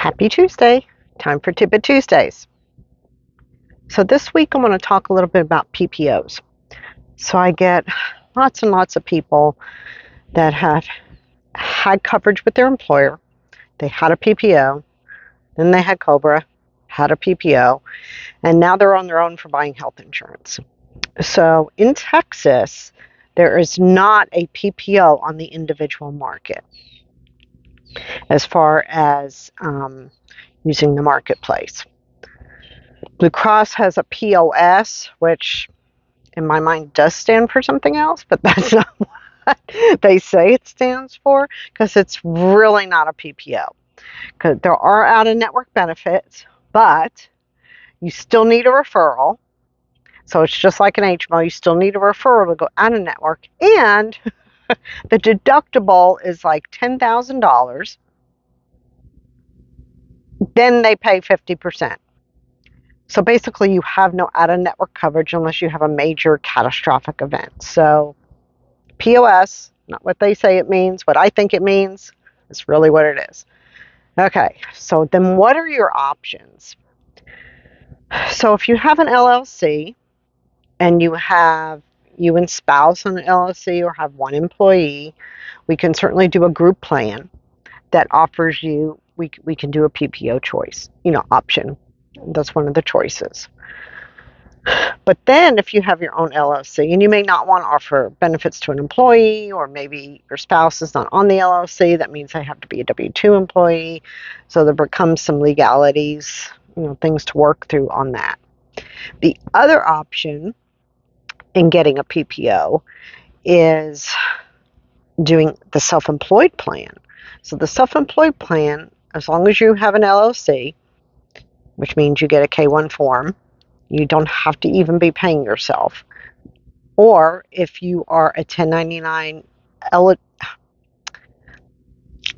Happy Tuesday. Time for Tidbit Tuesdays. So this week I want to talk a little bit about PPOs. So I get lots and lots of people that have had coverage with their employer. They had a PPO, then they had COBRA, had a PPO, and now they're on their own for buying health insurance. So in Texas, there is not a PPO on the individual market as far as using the marketplace. Blue Cross has a POS, which in my mind does stand for something else, but that's not what they say it stands for, because it's really not a PPO. Because there are out-of-network benefits, but you still need a referral. So it's just like an HMO. You still need a referral to go out-of-network, and the deductible is like $10,000. Then they pay 50%. So basically, you have no out-of-network coverage unless you have a major catastrophic event. So POS, not what they say it means, what I think it means, it's really what it is. Okay, so then what are your options? So if you have an LLC and you and spouse on an LLC or have one employee, we can certainly do a group plan that offers you, we can do a PPO choice, option. That's one of the choices. But then if you have your own LLC and you may not want to offer benefits to an employee, or maybe your spouse is not on the LLC, that means they have to be a W-2 employee. So there becomes some legalities, things to work through on that. The other option in getting a PPO is doing the self-employed plan. So the self-employed plan, as long as you have an LLC, which means you get a K-1 form, you don't have to even be paying yourself. Or if you are a 1099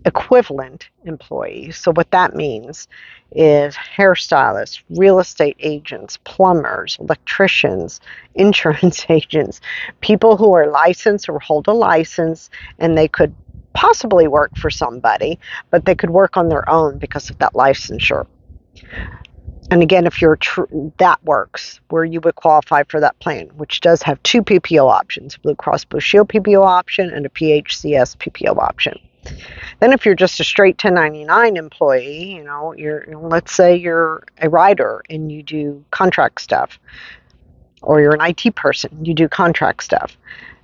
equivalent employee. So what that means is hairstylists, real estate agents, plumbers, electricians, insurance agents, people who are licensed or hold a license, and they could possibly work for somebody, but they could work on their own because of that licensure. And again, if you're that works, where you would qualify for that plan, which does have two PPO options, Blue Cross Blue Shield PPO option and a PHCS PPO option. Then if you're just a straight 1099 employee, let's say you're a writer and you do contract stuff, or you're an IT person, you do contract stuff,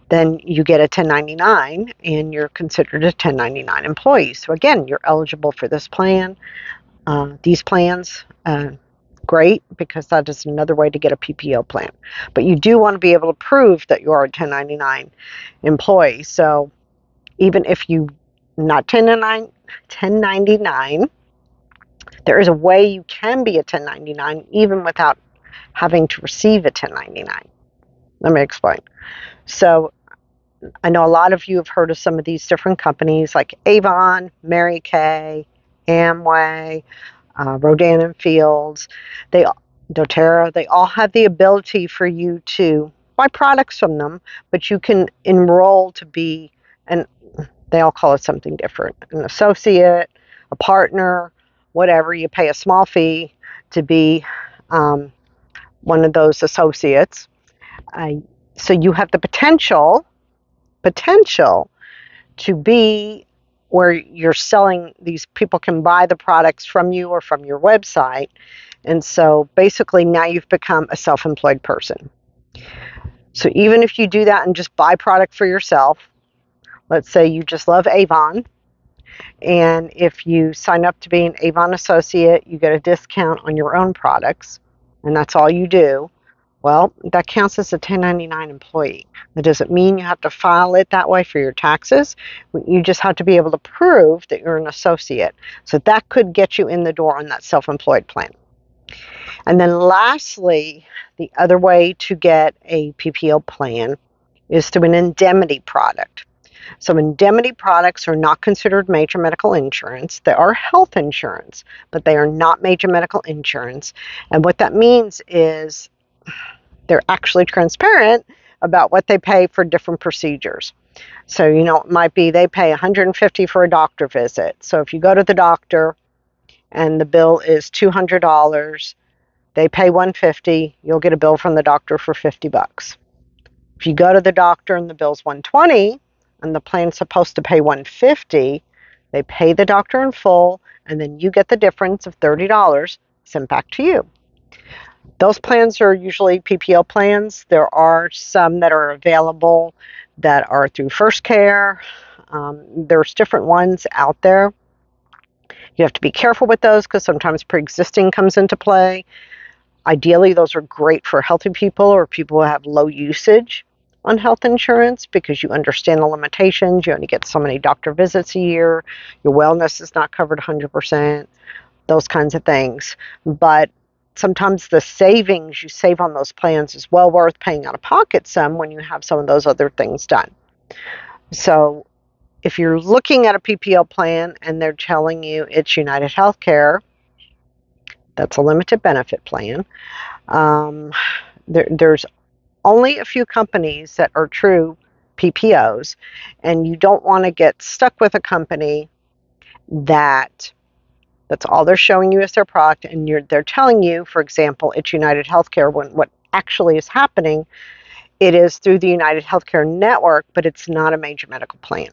then you get a 1099 and you're considered a 1099 employee. So again, you're eligible for this plan. These plans, great, because that is another way to get a PPO plan. But you do want to be able to prove that you are a 1099 employee. So even if you not 1099, there is a way you can be a 1099 even without having to receive a 1099. Let me explain. So I know a lot of you have heard of some of these different companies like Avon, Mary Kay, Amway, Rodan and Fields, doTERRA, they all have the ability for you to buy products from them, but you can enroll to be they all call it something different, an associate, a partner, whatever. You pay a small fee to be one of those associates. So you have the potential to be where you're selling, these people can buy the products from you or from your website. And so basically now you've become a self-employed person. So even if you do that and just buy product for yourself, let's say you just love Avon, and if you sign up to be an Avon associate, you get a discount on your own products, and that's all you do. Well, that counts as a 1099 employee. That doesn't mean you have to file it that way for your taxes. You just have to be able to prove that you're an associate. So that could get you in the door on that self-employed plan. And then lastly, the other way to get a PPO plan is through an indemnity product. So indemnity products are not considered major medical insurance. They are health insurance, but they are not major medical insurance. And what that means is they're actually transparent about what they pay for different procedures. So, it might be they pay $150 for a doctor visit. So if you go to the doctor and the bill is $200. They pay $150. You'll get a bill from the doctor for $50. If you go to the doctor and the bill's $120 and the plan's supposed to pay $150, they pay the doctor in full, and then you get the difference of $30 sent back to you. Those plans are usually PPO plans. There are some that are available that are through First Care. There's different ones out there. You have to be careful with those because sometimes pre-existing comes into play. Ideally, those are great for healthy people or people who have low usage on health insurance because you understand the limitations. You only get so many doctor visits a year. Your wellness is not covered 100%, those kinds of things. But sometimes the savings you save on those plans is well worth paying out of pocket some when you have some of those other things done. So if you're looking at a PPO plan and they're telling you it's United Healthcare, that's a limited benefit plan. There's only a few companies that are true PPOs, and you don't want to get stuck with a company that's all they're showing you as their product, and they're telling you, for example, it's United Healthcare, when what actually is happening, it is through the United Healthcare network, but it's not a major medical plan.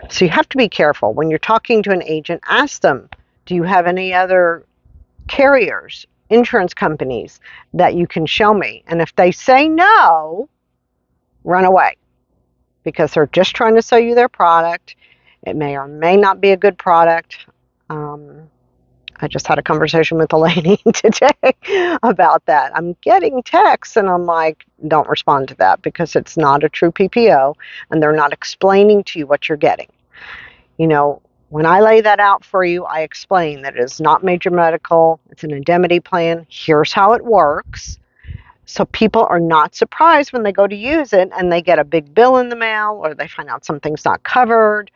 So you have to be careful. When you're talking to an agent, ask them, do you have any other carriers, insurance companies that you can show me? And if they say no, run away because they're just trying to sell you their product. It may or may not be a good product. I just had a conversation with a lady today about that. I'm getting texts and I'm like, don't respond to that because it's not a true PPO and they're not explaining to you what you're getting. When I lay that out for you, I explain that it is not major medical. It's an indemnity plan. Here's how it works. So people are not surprised when they go to use it and they get a big bill in the mail or they find out something's not covered.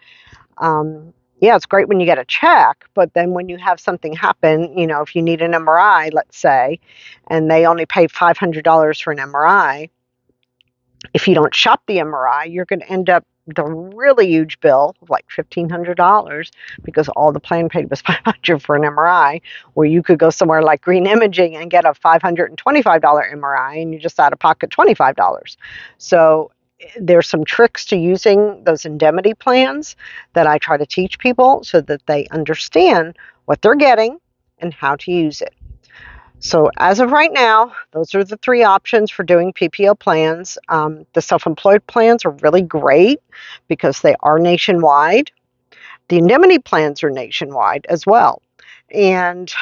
Yeah, it's great when you get a check, but then when you have something happen, if you need an MRI, let's say, and they only pay $500 for an MRI, if you don't shop the MRI, you're going to end up with a really huge bill of like $1,500 because all the plan paid was $500 for an MRI, where you could go somewhere like Green Imaging and get a $525 MRI and you just out of pocket $25. So there's some tricks to using those indemnity plans that I try to teach people so that they understand what they're getting and how to use it. So as of right now, those are the three options for doing PPO plans. The self-employed plans are really great because they are nationwide. The indemnity plans are nationwide as well, and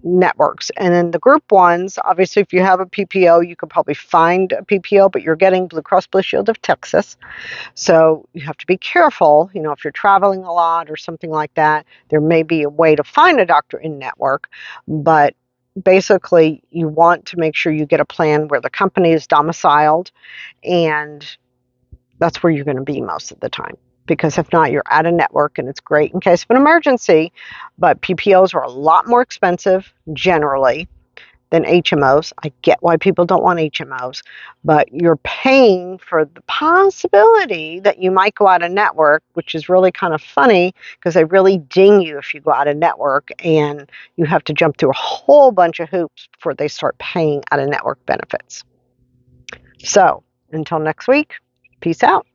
networks. And then the group ones, obviously, if you have a PPO, you could probably find a PPO, but you're getting Blue Cross Blue Shield of Texas. So you have to be careful. If you're traveling a lot or something like that, there may be a way to find a doctor in network, but basically you want to make sure you get a plan where the company is domiciled, and that's where you're going to be most of the time. Because if not, you're out of network, and it's great in case of an emergency, but PPOs are a lot more expensive generally than HMOs. I get why people don't want HMOs, but you're paying for the possibility that you might go out of network, which is really kind of funny because they really ding you if you go out of network, and you have to jump through a whole bunch of hoops before they start paying out of network benefits. So until next week, peace out.